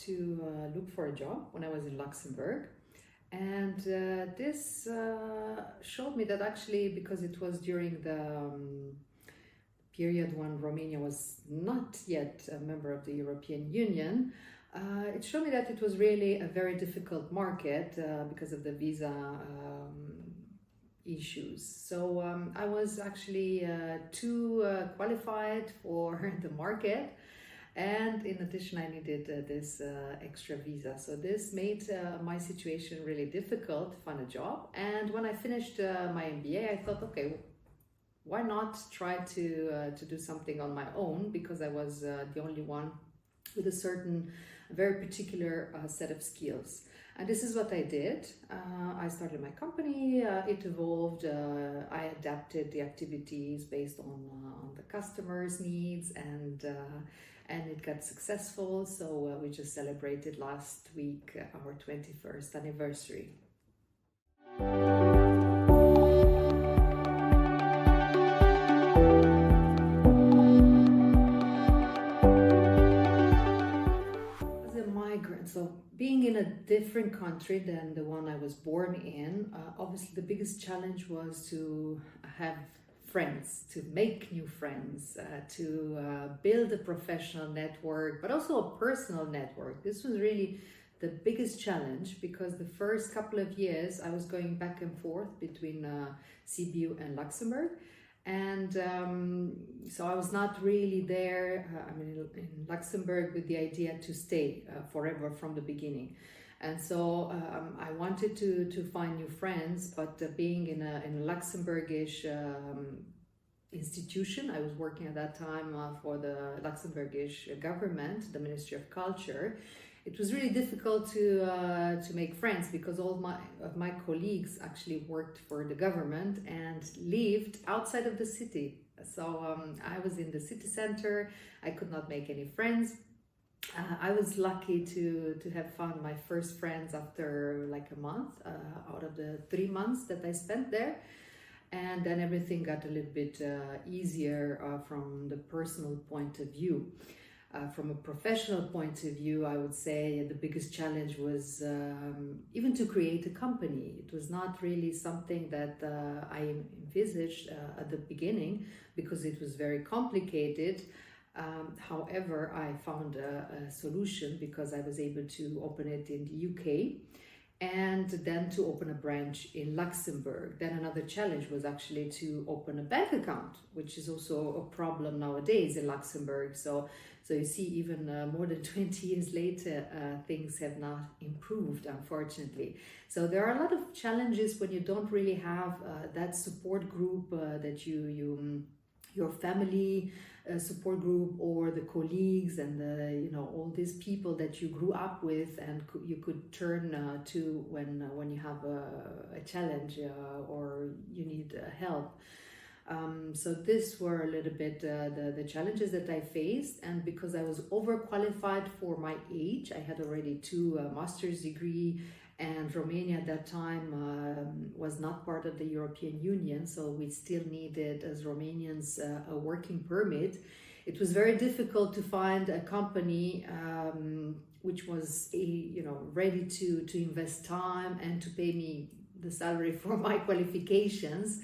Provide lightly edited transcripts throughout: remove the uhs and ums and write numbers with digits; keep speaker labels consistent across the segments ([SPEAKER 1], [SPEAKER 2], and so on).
[SPEAKER 1] to look for a job when I was in Luxembourg. And this showed me that actually, because it was during the period when Romania was not yet a member of the European Union, it showed me that it was really a very difficult market because of the visa issues. So I was actually too qualified for the market, and in addition I needed this extra visa. So this made my situation really difficult to find a job. And when I finished my MBA, I thought, okay, why not try to do something on my own, because I was the only one with a certain very particular set of skills. And this is what I did. I started my company, it evolved, I adapted the activities based on the customer's needs, and it got successful. So we just celebrated last week our 21st anniversary. So being in a different country than the one I was born in, obviously the biggest challenge was to have friends, to make new friends, to build a professional network, but also a personal network. This was really the biggest challenge, because the first couple of years I was going back and forth between Sibiu and Luxembourg. And so I was not really there, in Luxembourg with the idea to stay forever from the beginning. And so I wanted to find new friends, but being in a Luxembourgish institution, I was working at that time for the Luxembourgish government, the Ministry of Culture. It was really difficult to make friends, because all of my colleagues actually worked for the government and lived outside of the city. So I was in the city center. I could not make any friends. I was lucky to have found my first friends after like a month out of the 3 months that I spent there. And then everything got a little bit easier from the personal point of view. From a professional point of view, I would say the biggest challenge was even to create a company. It was not really something that I envisaged at the beginning, because it was very complicated. However, I found a solution, because I was able to open it in the UK and then to open a branch in Luxembourg. Then another challenge was actually to open a bank account, which is also a problem nowadays in Luxembourg. So you see, even more than 20 years later, things have not improved, unfortunately. So there are a lot of challenges when you don't really have that support group that your family support group, or the colleagues, and all these people that you grew up with and you could turn to when you have a challenge or you need help. So these were a little bit the challenges that I faced. And because I was overqualified for my age, I had already 2 master's degree, and Romania at that time was not part of the European Union, so we still needed, as Romanians, a working permit. It was very difficult to find a company which was ready to invest time and to pay me the salary for my qualifications.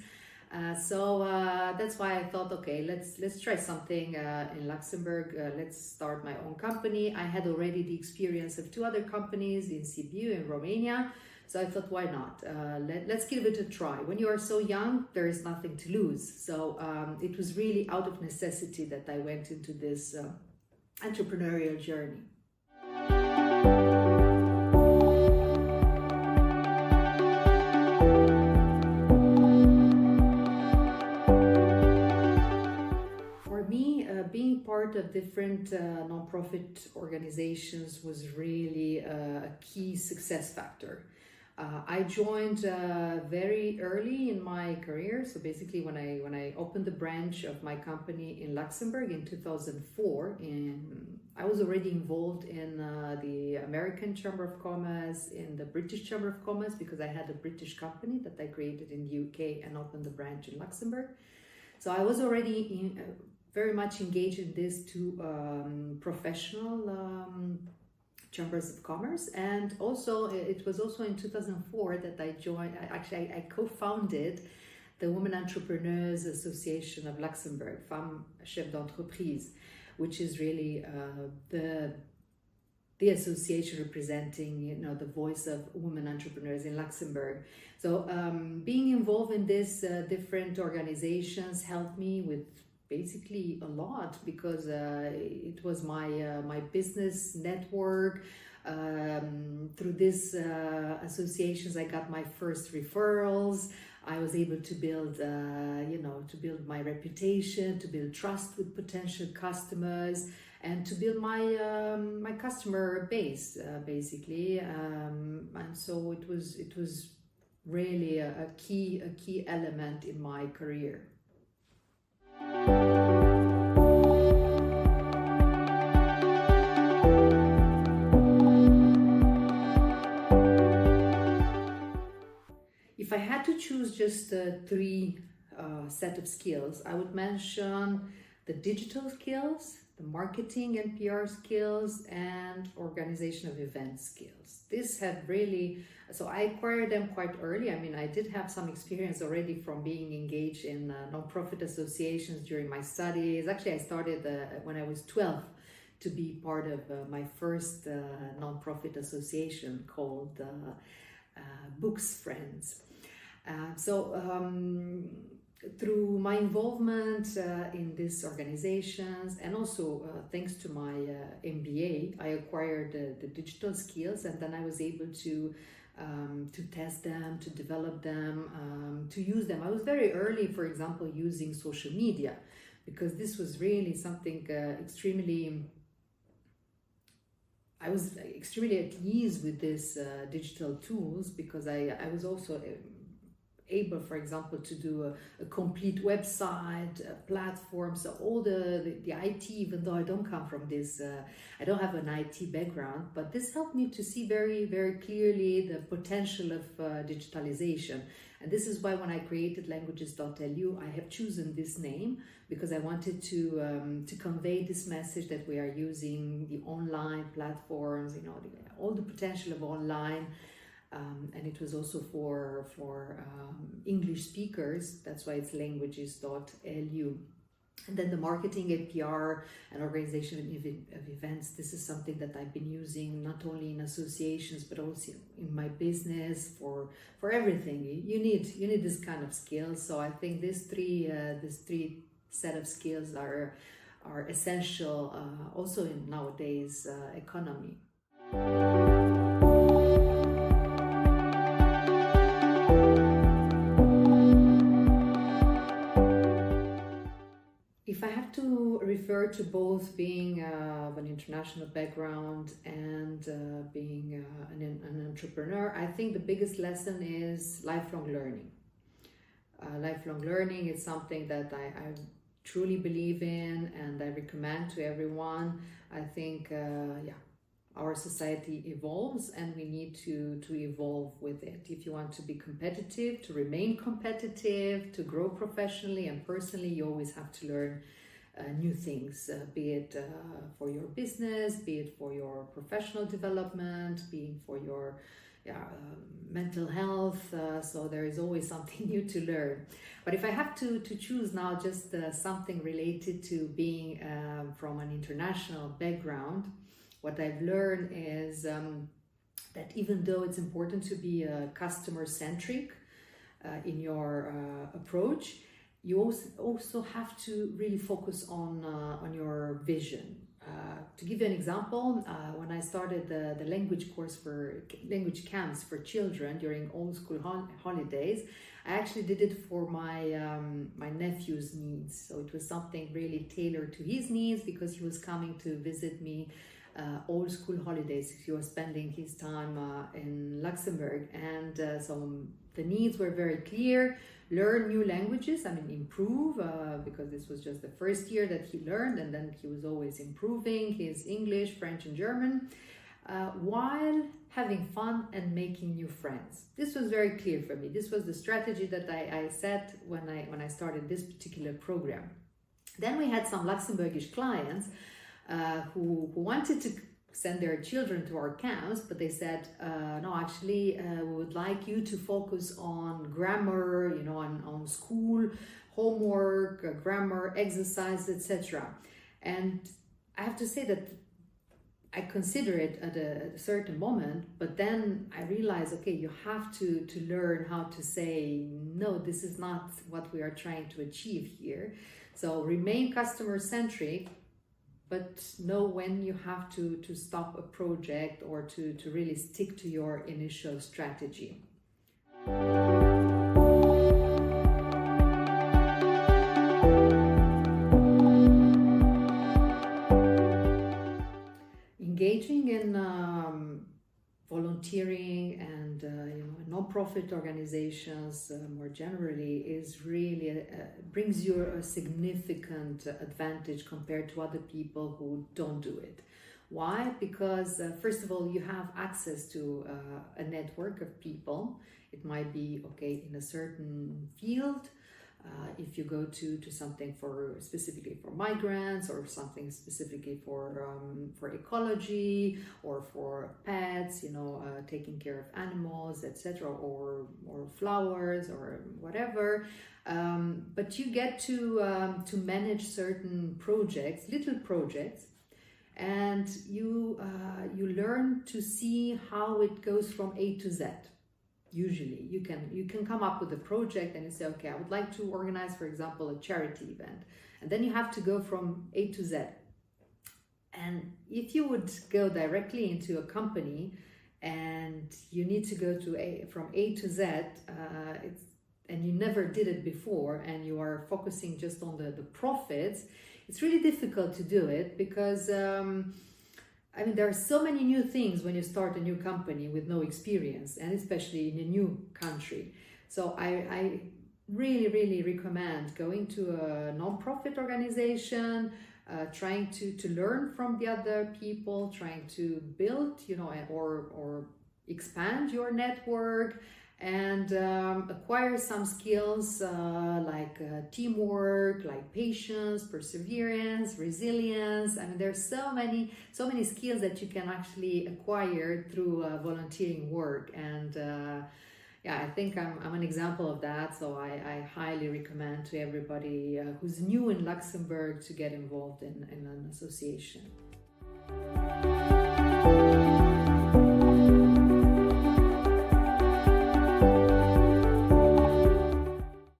[SPEAKER 1] So that's why I thought, okay, let's try something in Luxembourg. Let's start my own company. I had already the experience of 2 other companies in Sibiu, in Romania. So I thought, why not? Let's give it a try. When you are so young, there is nothing to lose. So it was really out of necessity that I went into this entrepreneurial journey. Being part of different non-profit organizations was really a key success factor. I joined very early in my career. So basically, when I opened the branch of my company in Luxembourg in 2004, I was already involved in the American Chamber of Commerce, in the British Chamber of Commerce, because I had a British company that I created in the UK and opened the branch in Luxembourg. So I was already very much engaged in these 2 professional chambers of commerce, and also it was also in 2004 that I joined. I co-founded the Women Entrepreneurs Association of Luxembourg, Femmes Chefs d'Entreprise, which is really the association representing, the voice of women entrepreneurs in Luxembourg. So being involved in these different organizations helped me with basically a lot, because it was my business network. Through these associations, I got my first referrals. I was able to build, to build my reputation, to build trust with potential customers, and to build my customer base, basically. And so it was really a key element in my career. If I had to choose just three set of skills, I would mention the digital skills, the marketing and PR skills, and organization of event skills. These have really, so I acquired them quite early. I mean, I did have some experience already from being engaged in non-profit associations during my studies. Actually, I started when I was 12 to be part of my first non-profit association called Books Friends. Through my involvement in these organizations, and also thanks to my MBA, I acquired the digital skills, and then I was able to test them, to develop them, to use them. I was very early, for example, using social media, because this was really something I was extremely at ease with these digital tools, because I was also able, for example, to do a complete website, platform, so all the IT, even though I don't come from this, I don't have an IT background, but this helped me to see very, very clearly the potential of digitalization. And this is why when I created languages.lu, I have chosen this name, because I wanted to convey this message that we are using the online platforms, all the potential of online. And it was also for English speakers. That's why it's languages.lu. And then the marketing and PR and organization of events. This is something that I've been using not only in associations, but also in my business for everything. You need this kind of skills. So I think these three set of skills are essential also in nowadays economy. If I have to refer to both being of an international background and being an entrepreneur, I think the biggest lesson is lifelong learning. Lifelong learning is something that I truly believe in, and I recommend to everyone. I think, our society evolves, and we need to evolve with it. If you want to be competitive, to remain competitive, to grow professionally and personally, you always have to learn new things, be it for your business, be it for your professional development, be it for your mental health. So there is always something new to learn. But if I have to choose now just something related to being from an international background, what I've learned is that even though it's important to be customer-centric in your approach, you also have to really focus on your vision. To give you an example, when I started the language course for language camps for children during old school holidays, I actually did it for my nephew's needs. So it was something really tailored to his needs, because he was coming to visit me old school holidays. He was spending his time in Luxembourg, and so the needs were very clear. Learn new languages, improve, because this was just the first year that he learned, and then he was always improving his English, French, and German, while having fun and making new friends. This was very clear for me. This was the strategy that I set when I started this particular program. Then we had some Luxembourgish clients who wanted to send their children to our camps, but they said, no, actually, we would like you to focus on grammar, you know, on school, homework, grammar, exercise, etc. And I have to say that I consider it at a certain moment, but then I realize, okay, you have to learn how to say, no, this is not what we are trying to achieve here. So remain customer-centric, but know when you have to stop a project or to really stick to your initial strategy. Engaging in volunteering and non-profit organizations more generally is really brings you a significant advantage compared to other people who don't do it. Why? Because first of all, you have access to a network of people. It might be in a certain field. If you go to something specifically for migrants, or something specifically for ecology, or for pets, taking care of animals, etc., or flowers, or whatever, but you get to manage certain projects, little projects, and you learn to see how it goes from A to Z. Usually you can come up with a project and you say, okay, I would like to organize, for example, a charity event, and then you have to go from A to Z. And if you would go directly into a company and you need to go from A to Z, and you never did it before, and you are focusing just on the profits, it's really difficult to do it, because there are so many new things when you start a new company with no experience, and especially in a new country. So I really, really recommend going to a non-profit organization, trying to learn from the other people, trying to build, or expand your network, and acquire some skills like teamwork, like patience, perseverance, resilience. There's so many skills that you can actually acquire through volunteering work. And I think I'm an example of that. So I highly recommend to everybody who's new in Luxembourg to get involved in an association.